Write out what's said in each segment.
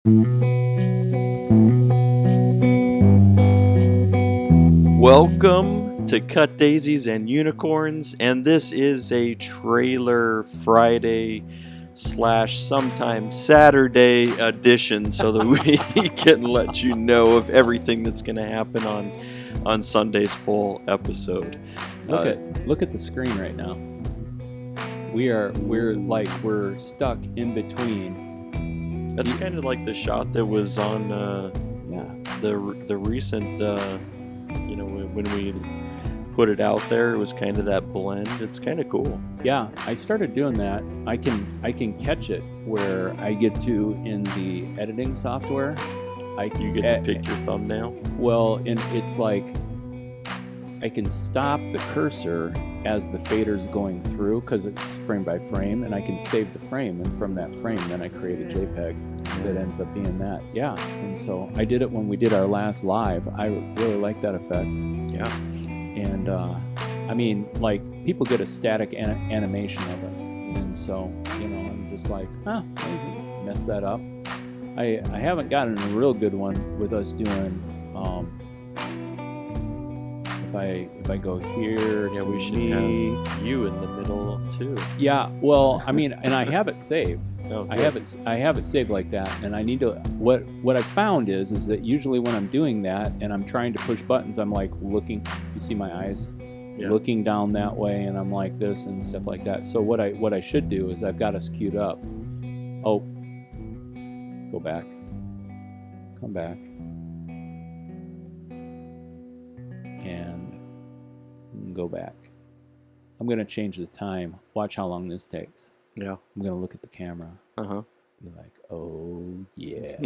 Welcome to Cut Daisies and Unicorns, and this is a trailer Friday / sometime Saturday edition so that we can let you know of everything that's going to happen on Sunday's full episode. Look at the screen right now. We're stuck in between. That's kind of like the shot that was on the recent when we put it out there. It was kind of that blend. It's kind of cool. Yeah, I started doing that. I can catch it where I get to in the editing software. You get to pick your thumbnail. Well, and it's like I can stop the cursor as the fader's going through because it's frame by frame, and I can save the frame, and from that frame then I create a JPEG that ends up being that. Yeah, and so I did it when we did our last live. I really like that effect. Yeah. And I mean, like, people get a static animation of us, and so, I'm just like, mess that up. I haven't gotten a real good one with us doing if I go here, yeah, we should have you in the middle too. Yeah, well, I mean, and I have it saved. Oh, I have it saved like that, and I need to. What I found is that usually when I'm doing that and I'm trying to push buttons, I'm like looking. You see my eyes, looking down that way, and I'm like this and stuff like that. So what I should do is I've got us queued up. Oh, go back, come back. And go back. I'm going to change the time. Watch how long this takes. Yeah. I'm going to look at the camera. Uh-huh. Be like, oh, yeah.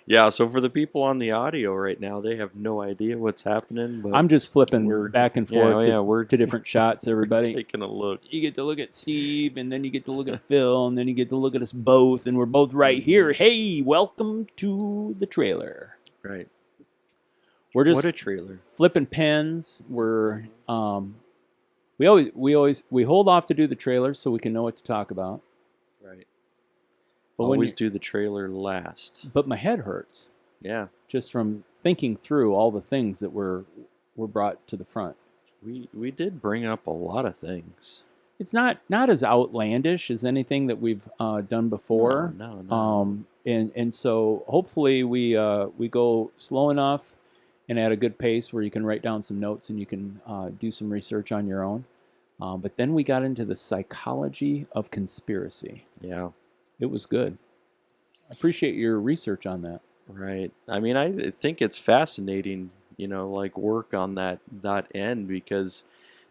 Yeah, so for the people on the audio right now, they have no idea what's happening. But I'm just flipping back and forth we're to different shots, everybody. Taking a look. You get to look at Steve, and then you get to look at Phil, and then you get to look at us both, and we're both right here. Hey, welcome to the trailer. Right. We're just what a trailer. Flipping pens. We're we hold off to do the trailer so we can know what to talk about. Right. But always do the trailer last. But my head hurts. Yeah. Just from thinking through all the things that were brought to the front. We did bring up a lot of things. It's not as outlandish as anything that we've done before. No. And so hopefully we go slow enough and at a good pace where you can write down some notes and you can do some research on your own. But then we got into the psychology of conspiracy. Yeah. It was good. I appreciate your research on that. Right. I mean, I think it's fascinating, like work on that end, because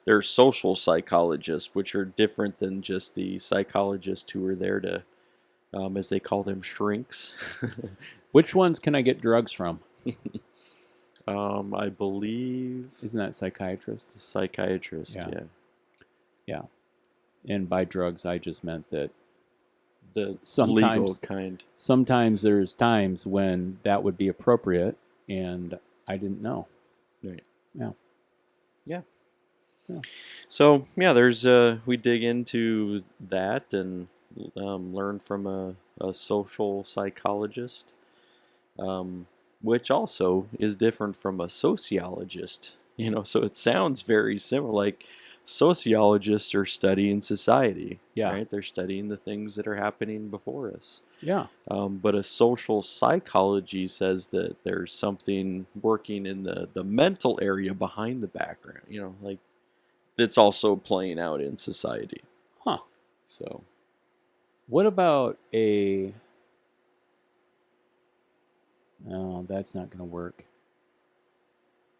there's social psychologists, which are different than just the psychologists who are there to, as they call them, shrinks. Which ones can I get drugs from? I believe... Isn't that psychiatrist? Psychiatrist, yeah. And by drugs, I just meant that the legal kind. Sometimes there's times when that would be appropriate, and I didn't know. Right. Yeah. So, there's we dig into that and learn from a social psychologist, which also is different from a sociologist. So it sounds very similar. Like, sociologists are studying society. Yeah. Right? They're studying the things that are happening before us. Yeah. But a social psychology says that there's something working in the mental area behind the background, like that's also playing out in society. Huh. So what about oh, that's not going to work.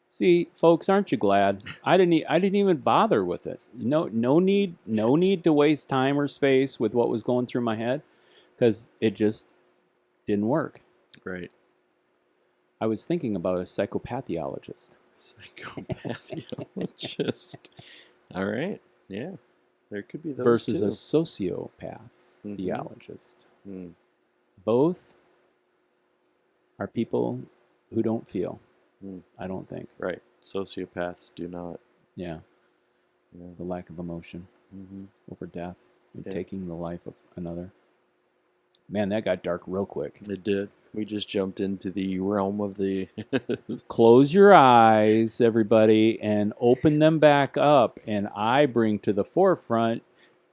See, folks, aren't you glad? I didn't even bother with it. No need to waste time or space with what was going through my head, because it just didn't work. Right. I was thinking about a psychopathologist. Psychopathologist. All right. Yeah. There could be those versus too. A sociopath theologist. Mm. Both are people who don't feel. I don't think. Right. Sociopaths do not. Yeah. The lack of emotion over death and taking the life of another. Man, that got dark real quick. It did. We just jumped into the realm of the. Close your eyes, everybody, and open them back up. And I bring to the forefront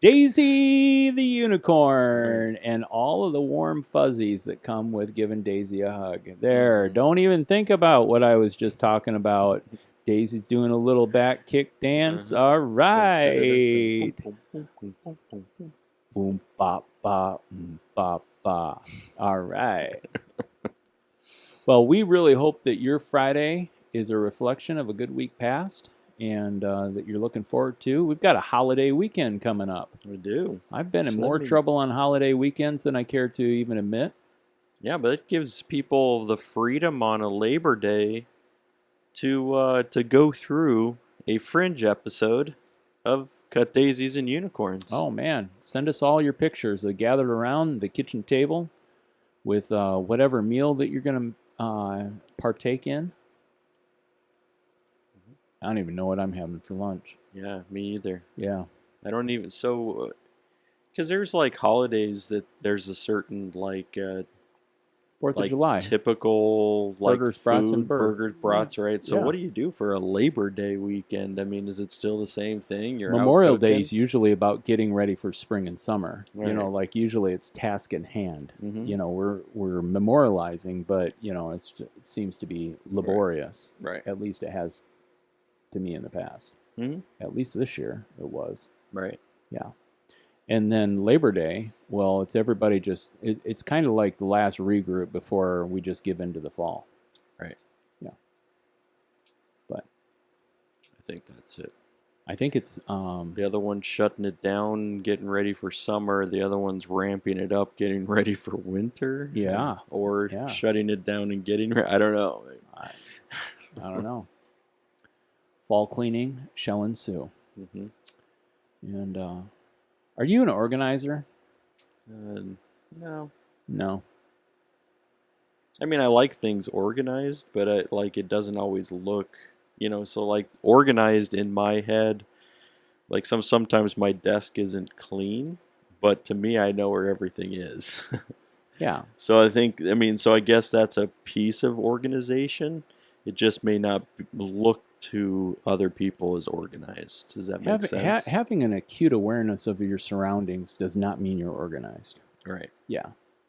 Daisy the unicorn and all of the warm fuzzies that come with giving Daisy a hug. There, don't even think about what I was just talking about. Daisy's doing a little back kick dance. All right. Boom, ba, ba, ba, ba. All right. Well, we really hope that your Friday is a reflection of a good week past and that you're looking forward to. We've got a holiday weekend coming up. We do. I've been in more trouble on holiday weekends than I care to even admit. Yeah, but it gives people the freedom on a Labor Day to go through a Fringe episode of Cut Daisies and Unicorns. Oh, man. Send us all your pictures gathered around the kitchen table with whatever meal that you're going to partake in. I don't even know what I'm having for lunch. Yeah, me either. Yeah. I don't even, so, because there's like holidays that there's a certain like 4th of July. Typical like burgers, food, brats, and burgers, brats, right? So Yeah. what do you do for a Labor Day weekend? I mean, is it still the same thing? You're Memorial out Day cooking? is usually about getting ready for spring and summer. Right. You know, like usually it's task in hand. Mhm. You know, we're memorializing, but you know, it seems to be laborious. Right. At least it has to me in the past. Mhm. At least this year it was. Right. Yeah. And then Labor Day, well, it's everybody just, it's kind of like the last regroup before we just give in to the fall. Right. Yeah. But I think that's it. I think it's The other one's shutting it down, getting ready for summer. The other one's ramping it up, getting ready for winter. Yeah. Or Yeah. shutting it down and getting ready. I don't know. I don't know. Fall cleaning shall ensue. Mm-hmm. And are you an organizer? No. No. I mean, I like things organized, but it doesn't always look, so like organized in my head, like sometimes my desk isn't clean, but to me, I know where everything is. Yeah. So I guess that's a piece of organization. It just may not look to other people as organized. Does that make sense? Having an acute awareness of your surroundings does not mean you're organized. Right. Yeah.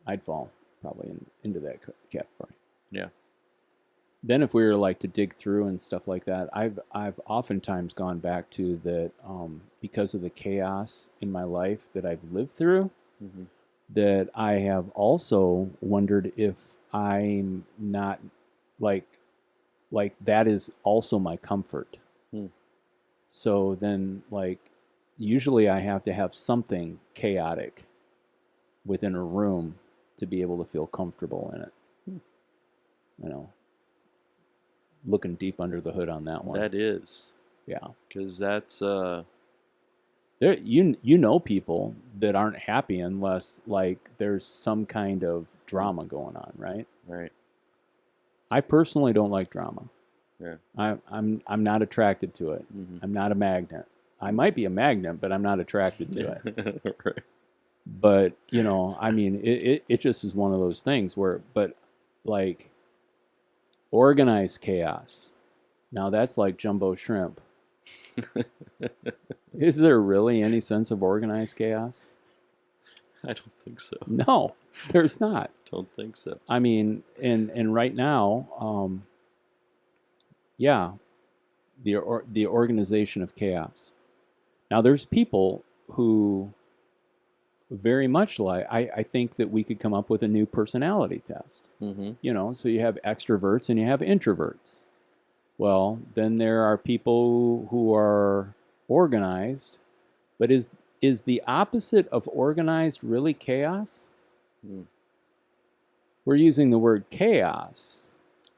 I'd fall probably into that category. Yeah. Then if we were like to dig through and stuff like that, I've oftentimes gone back to that because of the chaos in my life that I've lived through, mm-hmm. that I have also wondered if I'm not like that is also my comfort. So then usually I have to have something chaotic within a room to be able to feel comfortable in it. Looking deep under the hood on that one. That is. Yeah. Because that's there you know people that aren't happy unless there's some kind of drama going on, right? Right. I personally don't like drama. Yeah. I'm not attracted to it. Mm-hmm. I'm not a magnet. I might be a magnet, but I'm not attracted to it. Right. But it just is one of those things where, organized chaos. Now that's like jumbo shrimp. Is there really any sense of organized chaos? I don't think so. No, there's not. Don't think so. I mean, and right now, the organization of chaos. Now, there's people who very much I think that we could come up with a new personality test. Mm-hmm. So you have extroverts and you have introverts. Well, then there are people who are organized, but is the opposite of organized really chaos? We're using the word chaos.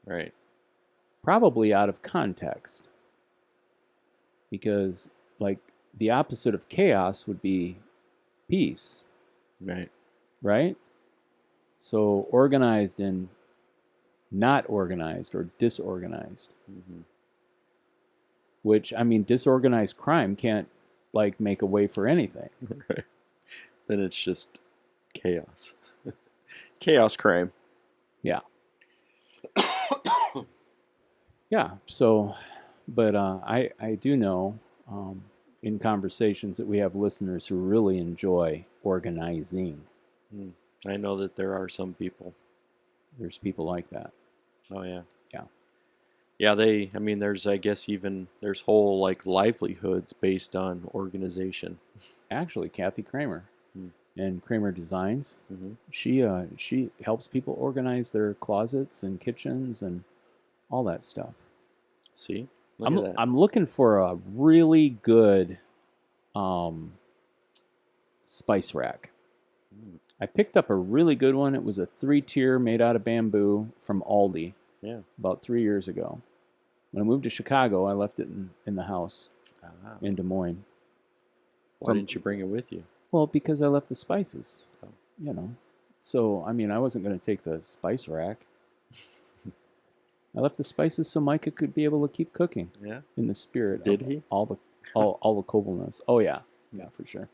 Right. Probably out of context. Because, the opposite of chaos would be peace. Right. Right? So, organized and not organized or disorganized. Mm-hmm. Which, disorganized crime can't, make a way for anything. Right. Then it's just Chaos. Chaos crime. Yeah. Yeah. So, but I do know in conversations that we have listeners who really enjoy organizing. I know that there are some people. There's people like that. Oh yeah. Yeah. Yeah, I mean, I guess there's whole like livelihoods based on organization. Actually, Kathy Kramer Hmm. and Kramer Designs, Mm-hmm. she helps people organize their closets and kitchens and all that stuff. See? Look at that. I'm looking for a really good spice rack. I picked up a really good one. It was a 3-tier made out of bamboo from Aldi. Yeah. About 3 years ago. When I moved to Chicago, I left it in the house in Des Moines. Why didn't you bring it with you? Well, because I left the spices. Oh. You know. So, I mean, I wasn't going to take the spice rack. I left the spices so Micah could be able to keep cooking. Yeah. In the spirit. Did he? All the cobalness. Oh yeah. Yeah, for sure.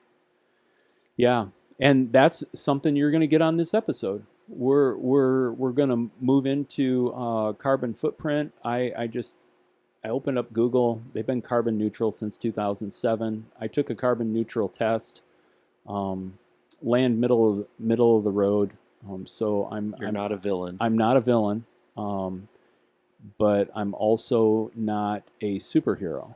Yeah. And that's something you're going to get on this episode. We're going to move into carbon footprint. I opened up Google. They've been carbon neutral since 2007. I took a carbon neutral test. Land middle of the road. So I'm not a villain. I'm not a villain. But I'm also not a superhero.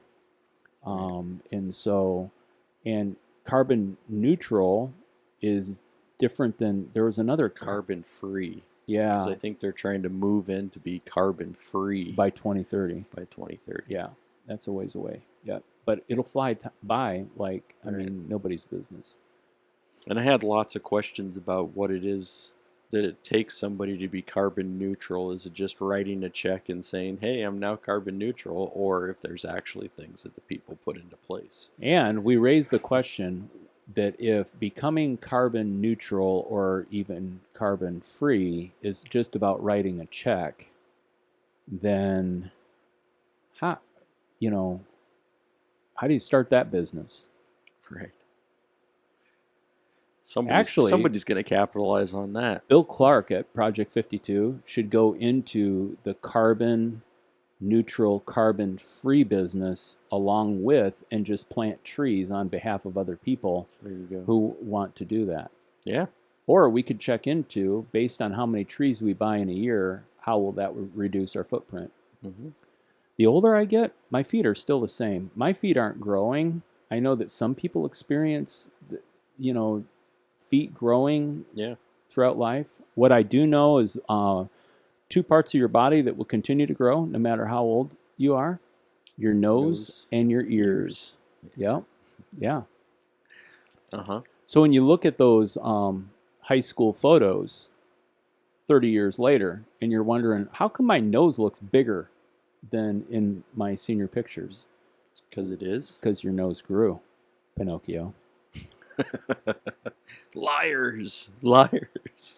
And carbon neutral is different than, there was another carbon free. Yeah. Because I think they're trying to move in to be carbon free by 2030. By 2030. Yeah, that's a ways away. Yeah, but it'll fly by like, I mean, nobody's business. And I had lots of questions about what it is that it takes somebody to be carbon neutral. Is it just writing a check and saying, hey, I'm now carbon neutral, or if there's actually things that the people put into place? And we raised the question that if becoming carbon neutral or even carbon free is just about writing a check, then how do you start that business? Right. Somebody's going to capitalize on that. Bill Clark at Project 52 should go into the carbon neutral, carbon free business along with and just plant trees on behalf of other people who want to do that. Yeah. Or we could check into, based on how many trees we buy in a year, how will that reduce our footprint? Mm-hmm. The older I get, my feet are still the same. My feet aren't growing. I know that some people experience, feet growing throughout life. What I do know is 2 parts of your body that will continue to grow no matter how old you are: your nose and your ears. Yeah. Yeah. Uh-huh. So when you look at those high school photos 30 years later and you're wondering, how come my nose looks bigger than in my senior pictures? It's because it is. Because your nose grew, Pinocchio. Liars.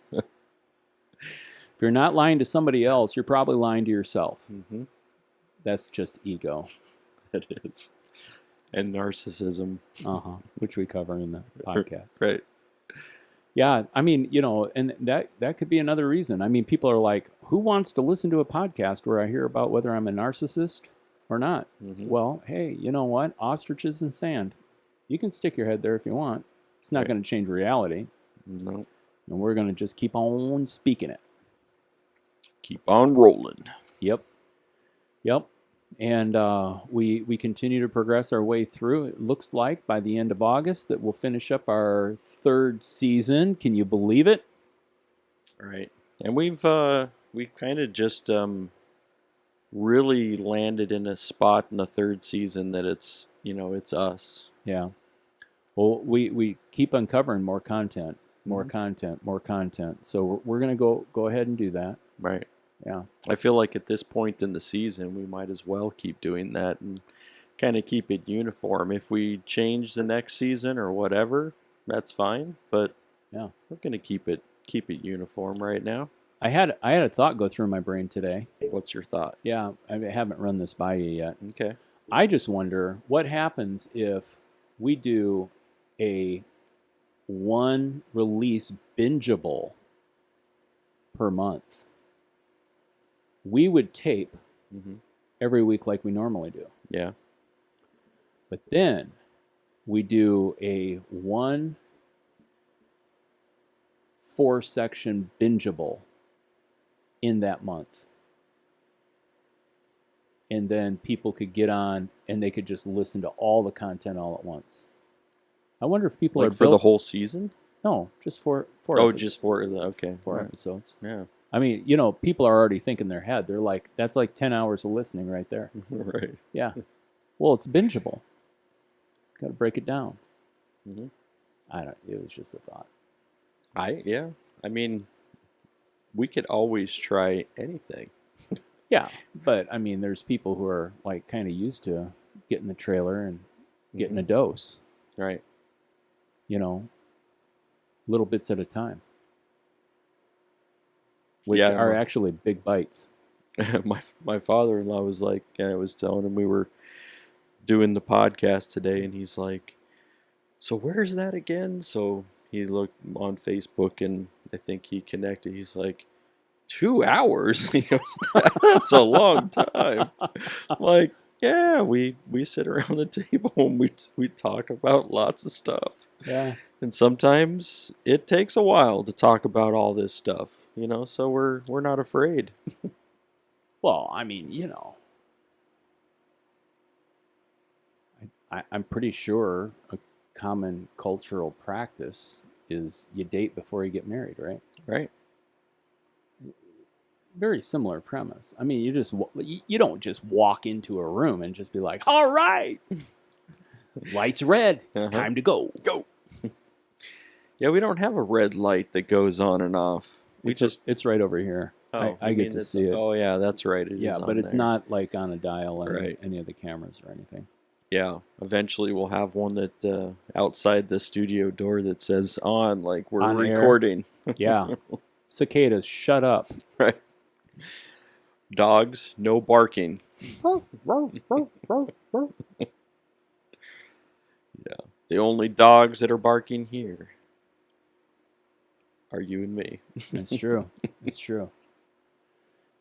If you're not lying to somebody else, you're probably lying to yourself. Mm-hmm. That's just ego. It is. And narcissism. Which we cover in the podcast. Right. Yeah, I mean, and that could be another reason. I mean, people are like, who wants to listen to a podcast where I hear about whether I'm a narcissist or not? Mm-hmm. Well, hey, you know what? Ostriches and sand. You can stick your head there if you want. It's not going to change reality. No. And we're going to just keep on speaking it. Keep on rolling. Yep. And we continue to progress our way through. It looks like by the end of August that we'll finish up our 3rd season. Can you believe it? Right. And we've kind of just really landed in a spot in the 3rd season that it's us. Yeah. Well, we keep uncovering more content. So we're going to go ahead and do that. Right. Yeah. I feel like at this point in the season, we might as well keep doing that and kind of keep it uniform. If we change the next season or whatever, that's fine. But yeah, we're going to keep it uniform right now. I had a thought go through my brain today. What's your thought? Yeah, I haven't run this by you yet. Okay. I just wonder what happens if we do a one release bingeable per month. We would tape every week like we normally do. Yeah. But then we do a 4-section bingeable in that month. And then people could get on and they could just listen to all the content all at once. I wonder if people like are for the whole season? No, just four Oh, episodes. just four. Okay. 4 Right. episodes. Yeah. I mean, people are already thinking in their head. They're like, that's like 10 hours of listening right there. Right. Yeah. Well, it's bingeable. Got to break it down. Mm-hmm. It was just a thought. Yeah. I mean, we could always try anything. Yeah, but I mean, there's people who are like kind of used to getting the trailer and getting a dose. Right. Little bits at a time, which are actually big bites. my father-in-law was like, and I was telling him we were doing the podcast today, and he's like, so where's that again? So he looked on Facebook, and I think he connected. He's like, 2 hours? He goes, that's a long time. I'm like, yeah, we sit around the table and we talk about lots of stuff. Yeah. And sometimes it takes a while to talk about all this stuff, so we're not afraid. Well, I mean, I'm pretty sure a common cultural practice is you date before you get married, right? Right. Very similar premise. I mean, you don't just walk into a room and just be like, all right, light's red, time to go. Go. Yeah, we don't have a red light that goes on and off. It's right over here. I get to see it. Oh, yeah, that's right. But it's not like on a dial or right. any of the cameras or anything. Yeah, eventually we'll have one that outside the studio door that says on, like we're on recording. Yeah. Cicadas, shut up. Right. Dogs, no barking. Yeah. The only dogs that are barking here are you and me. That's true. It's true.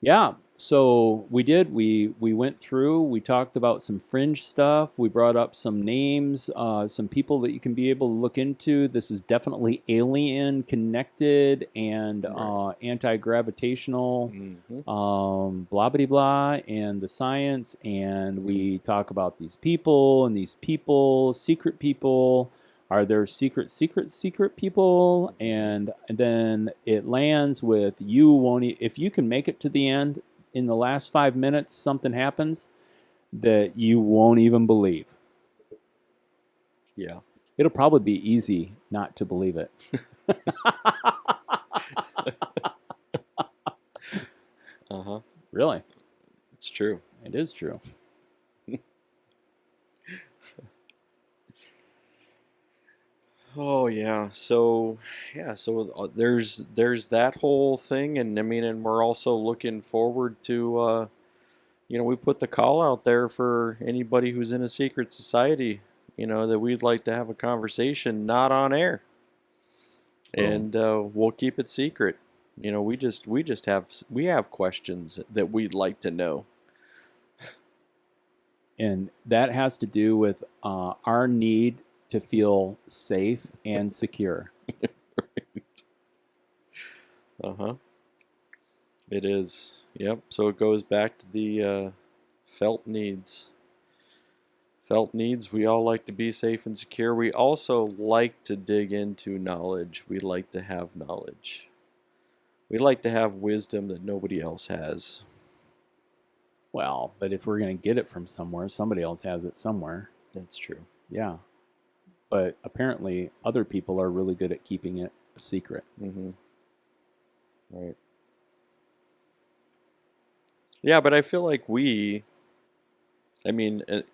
Yeah. So we went through, we talked about some Fringe stuff. We brought up some names, some people that you can be able to look into. This is definitely alien connected and anti-gravitational, blah, blah, blah, and the science. And we talk about these people and these people, secret people. Are there secret people? And then it lands with if you can make it to the end, in the last 5 minutes, something happens that you won't even believe. Yeah. It'll probably be easy not to believe it. Really? It's true. It is true. Oh yeah, so there's that whole thing, and I mean, and we're also looking forward to, we put the call out there for anybody who's in a secret society, that we'd like to have a conversation, not on air, and we'll keep it secret. We have questions that we'd like to know, and that has to do with our need to feel safe and secure. Right. It is. Yep. So it goes back to the felt needs. Felt needs. We all like to be safe and secure. We also like to dig into knowledge. We like to have knowledge. We like to have wisdom that nobody else has. Well, but if we're going to get it from somewhere, somebody else has it somewhere. That's true. Yeah. But apparently other people are really good at keeping it a secret. Right. Yeah, but I feel like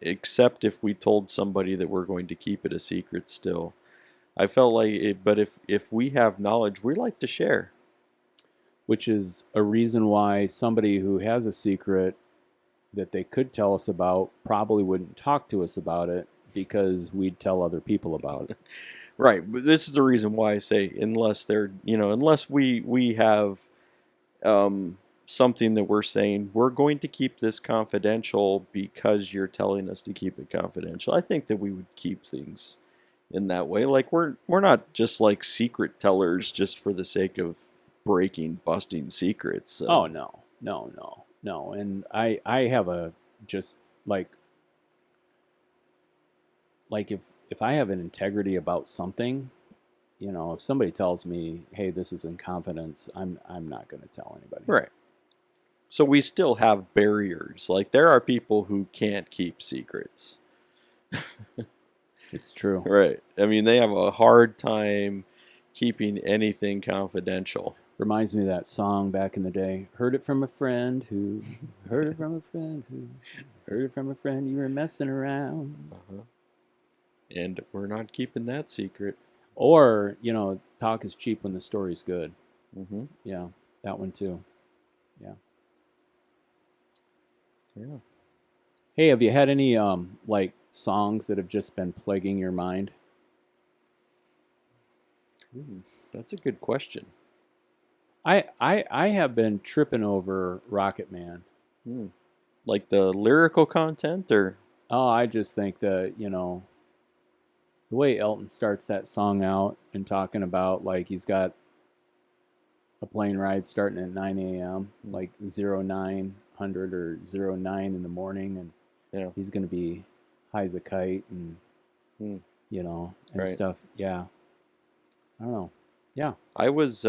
except if we told somebody that we're going to keep it a secret still. I felt like it, but if we have knowledge, we like to share. Which is a reason why somebody who has a secret that they could tell us about probably wouldn't talk to us about it, because we'd tell other people about it. Right, but this is the reason why I say unless they're, unless we have something that we're saying we're going to keep this confidential because you're telling us to keep it confidential. I think that we would keep things in that way. Like we're not just like secret tellers just for the sake of busting secrets. Oh no, no, no, no. And I have a just like if I have an integrity about something, if somebody tells me, "Hey, this is in confidence," I'm not going to tell anybody. Right. So we still have barriers. Like there are people who can't keep secrets. It's true. Right. I mean, they have a hard time keeping anything confidential. Reminds me of that song back in the day. Heard it from a friend who heard it from a friend who heard it from a friend you were messing around. Uh-huh. And we're not keeping that secret. Or, talk is cheap when the story's good. Mm-hmm. Yeah, that one too. Yeah. Yeah. Hey, have you had any like songs that have just been plaguing your mind? That's a good question. I have been tripping over Rocket Man. Like the lyrical content, or Oh, I just think that, the way Elton starts that song out and talking about like he's got a plane ride starting at 9 a.m., like 0900 or 09 in the morning, and yeah, he's going to be high as a kite and, and right. stuff. Yeah. I don't know. Yeah. I was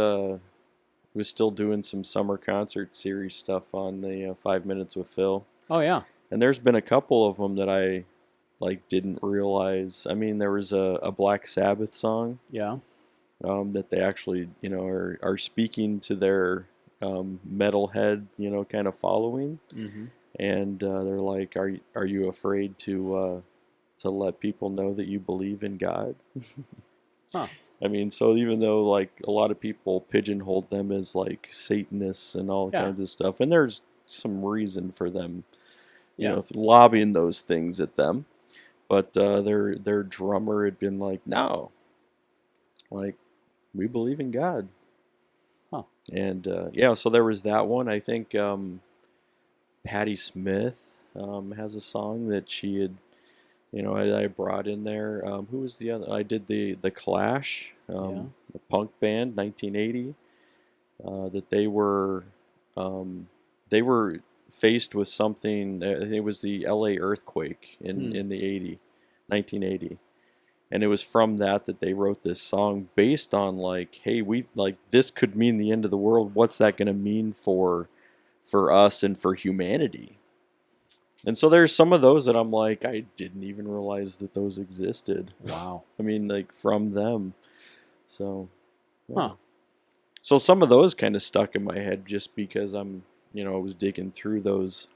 still doing some summer concert series stuff on the 5 Minutes with Phil. Oh, yeah. And there's been a couple of them that I like didn't realize. I mean, there was a Black Sabbath song. Yeah. That they actually, are speaking to their metalhead, kind of following, and they're like, "Are you afraid to let people know that you believe in God?" Huh. I mean, so even though like a lot of people pigeonholed them as like Satanists and all kinds of stuff, and there's some reason for them, lobbying those things at them, but their drummer had been like, "No, like." We believe in God. Huh. And so there was that one. I think Patti Smith has a song that she had, I brought in there. Who was the other? I did the Clash, the punk band, 1980. That they were faced with something. It was the L.A. earthquake in the 1980. And it was from that they wrote this song based on like, hey, we like this could mean the end of the world. What's that going to mean for us and for humanity? And so there's some of those that I'm like, I didn't even realize that those existed. Wow. I mean, like from them. So, yeah. Huh. So some of those kind of stuck in my head just because I was digging through those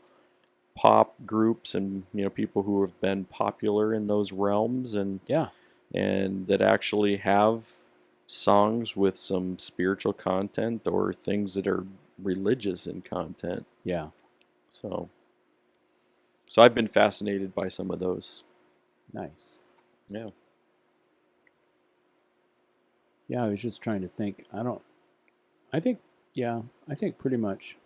pop groups and people who have been popular in those realms and that actually have songs with some spiritual content or things that are religious in content. Yeah. So I've been fascinated by some of those. Nice. Yeah. Yeah, I was just trying to think. I think pretty much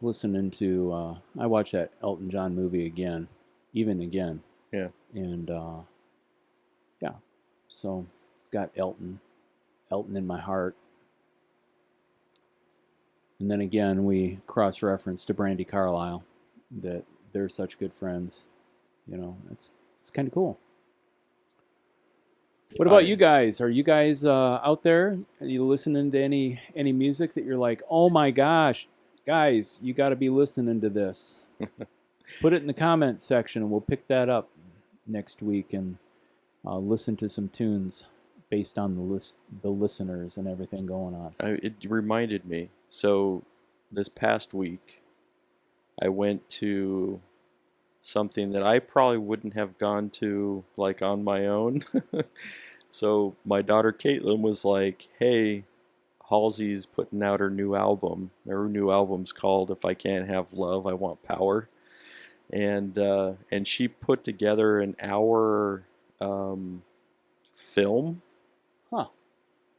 listening to I watched that Elton John movie again. Yeah. And so got Elton in my heart. And then again we cross reference to Brandy Carlisle, that they're such good friends. It's kind of cool. What about you guys? Are you guys out there? Are you listening to any music that you're like, oh my gosh, guys, you got to be listening to this? Put it in the comment section, and we'll pick that up next week and listen to some tunes based on the listeners and everything going on. It reminded me. So this past week, I went to something that I probably wouldn't have gone to like on my own. So my daughter Caitlin was like, "Hey, Halsey's putting out her new album. Her new album's called If I Can't Have Love, I Want Power." And she put together an hour film Huh.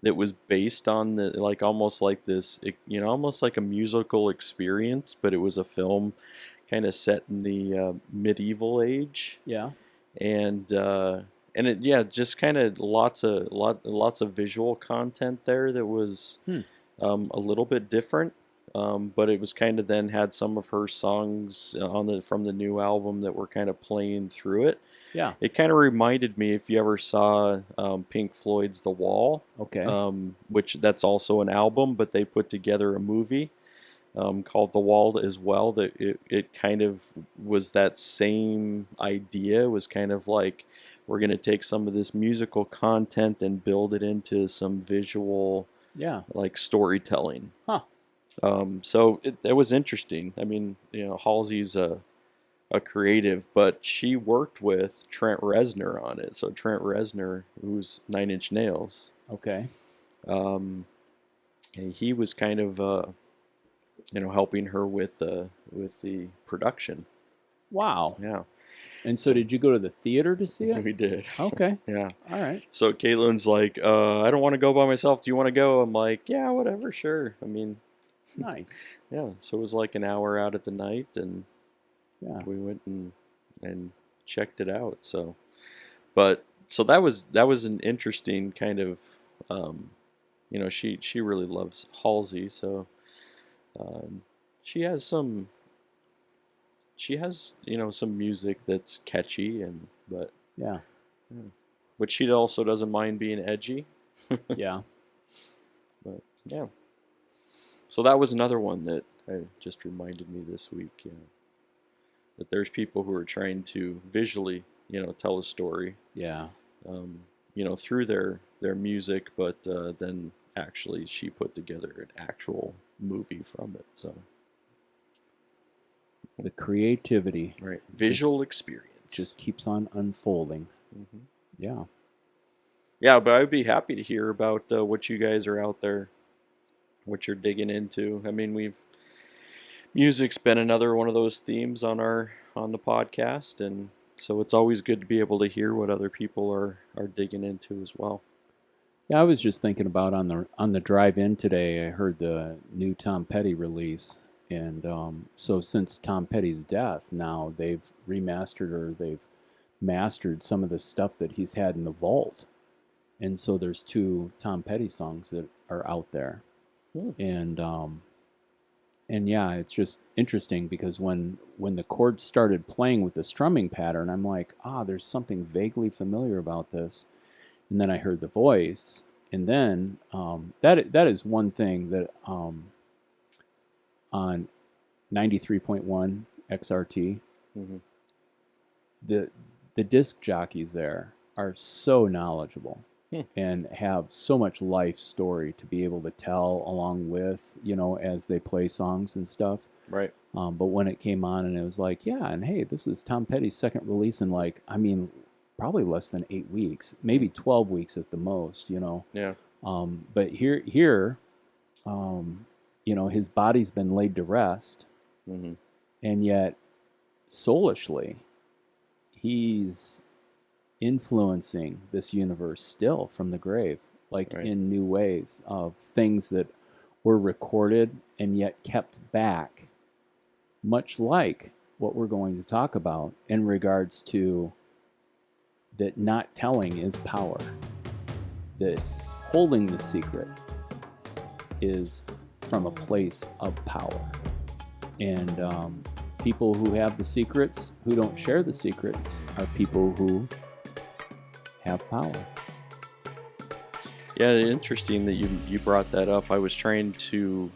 that was based on the like almost like this, almost like a musical experience, but it was a film kind of set in the medieval age, Yeah. and it just kind of lots of visual content there that was Hmm. a little bit different. But it was kind of then had some of her songs from the new album that were kind of playing through it. Yeah. It kind of reminded me, if you ever saw Pink Floyd's The Wall, Okay. which that's also an album, but they put together a movie called The Wall as well. That it kind of was that same idea. It was kind of like, we're going to take some of this musical content and build it into some visual, Yeah. like, storytelling. Huh. So it was interesting. I mean, Halsey's a creative, but she worked with Trent Reznor on it. So Trent Reznor, who's Nine Inch Nails, Okay. and he was kind of helping her with the production. Wow. Yeah. And so did you go to the theater to see it? We did. Okay. Yeah. All right. So Caitlin's like, I don't want to go by myself. Do you want to go? I'm like, yeah, whatever, sure. I mean, Nice. yeah. So it was like an hour out at the night, and Yeah. we went and checked it out. So that was an interesting kind of, she really loves Halsey, so she has some some music that's catchy, Yeah. but she also doesn't mind being edgy. Yeah. But yeah. So that was another one that just reminded me this week. Yeah. That there's people who are trying to visually, tell a story, Yeah. through their music, but then actually she put together an actual movie from it. So The creativity right, visual experience just keeps on unfolding. Mm-hmm. Yeah. Yeah, but I'd be happy to hear about what you guys are out there, what you're digging into. I mean, music's been another one of those themes on the podcast, and so it's always good to be able to hear what other people are digging into as well. Yeah, I was just thinking about on the drive in today. I heard the new Tom Petty release, and so since Tom Petty's death, now they've remastered or they've mastered some of the stuff that he's had in the vault, and so there's 2 Tom Petty songs that are out there, and yeah, it's just interesting because when the chords started playing with the strumming pattern, I'm like, there's something vaguely familiar about this. And then I heard the voice, and then that is one thing that on 93.1 XRT, the disc jockeys there are so knowledgeable and have so much life story to be able to tell along with, as they play songs and stuff. Right. But when it came on and it was like, yeah, and hey, this is Tom Petty's second release in probably less than 8 weeks, maybe 12 weeks at the most, Yeah. But here, his body's been laid to rest, and yet soulishly, he's influencing this universe still from the grave, like in new ways of things that were recorded and yet kept back, much like what we're going to talk about in regards to that not telling is power, that holding the secret is from a place of power. And people who have the secrets, who don't share the secrets, are people who have power. Yeah, interesting that you brought that up. I was trying to.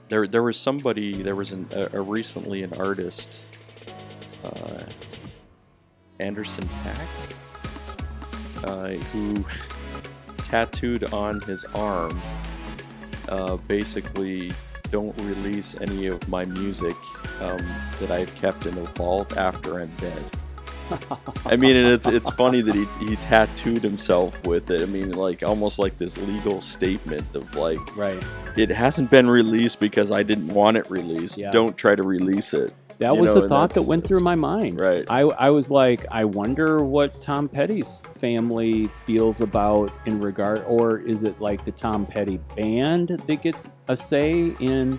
There was somebody. There was recently an artist, Anderson Paak, who tattooed on his arm, basically, don't release any of my music that I've kept in a vault after I'm dead. I mean, and it's funny that he tattooed himself with it. I mean, like almost like this legal statement of like, right, it hasn't been released because I didn't want it released. Yeah. Don't try to release it. That You was know, the and thought that that's went through my mind. right. I was like, I wonder what Tom Petty's family feels about in regard, or is it like the Tom Petty band that gets a say in,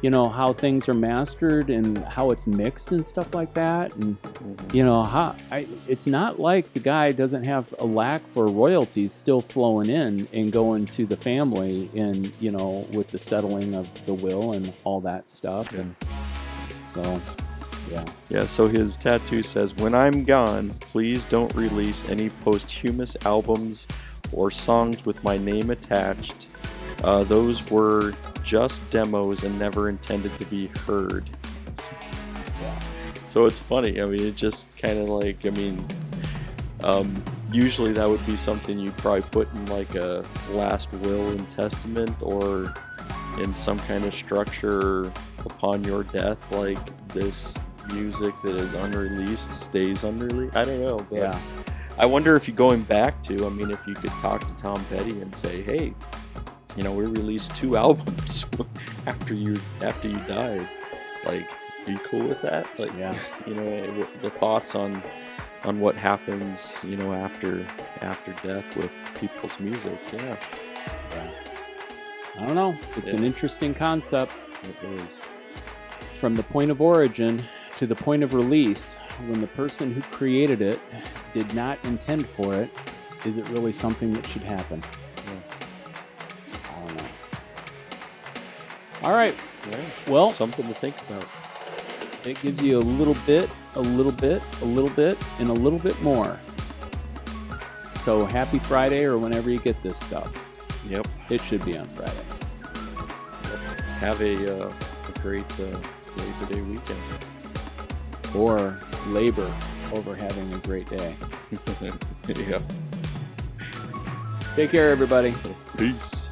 you know, how things are mastered and how it's mixed and stuff like that? And, Mhm. you know, it's not like the guy doesn't have a lack for royalties still flowing in and going to the family and, you know, with the settling of the will and all that stuff. Yeah. And so, yeah. Yeah, so his tattoo says, "When I'm gone, please don't release any posthumous albums or songs with my name attached. Those were just demos and never intended to be heard." Yeah. So it's funny. I mean, it just kind of like, I mean, usually that would be something you'd probably put in like a last will and testament, or in some kind of structure upon your death, like this music that is unreleased stays unreleased. I don't know, but Yeah. I wonder if you're going back to, I mean, if you could talk to Tom Petty and say, hey, you know, we released 2 albums after you died. Like, are you cool with that? Like, Yeah. you know, the thoughts on what happens, you know, after death with people's music. Yeah, Yeah. I don't know. It's an interesting concept. it is. From the point of origin to the point of release, when the person who created it did not intend for it, is it really something that should happen? Yeah. I don't know. All right. Yeah. Well, Something to think about. it gives you a little bit, a little bit, a little bit, and a little bit more. So happy Friday, or whenever you get this stuff. Yep. It should be on Friday. Have a great Labor Day weekend. Or labor over having a great day. Yeah. Take care, everybody. Peace.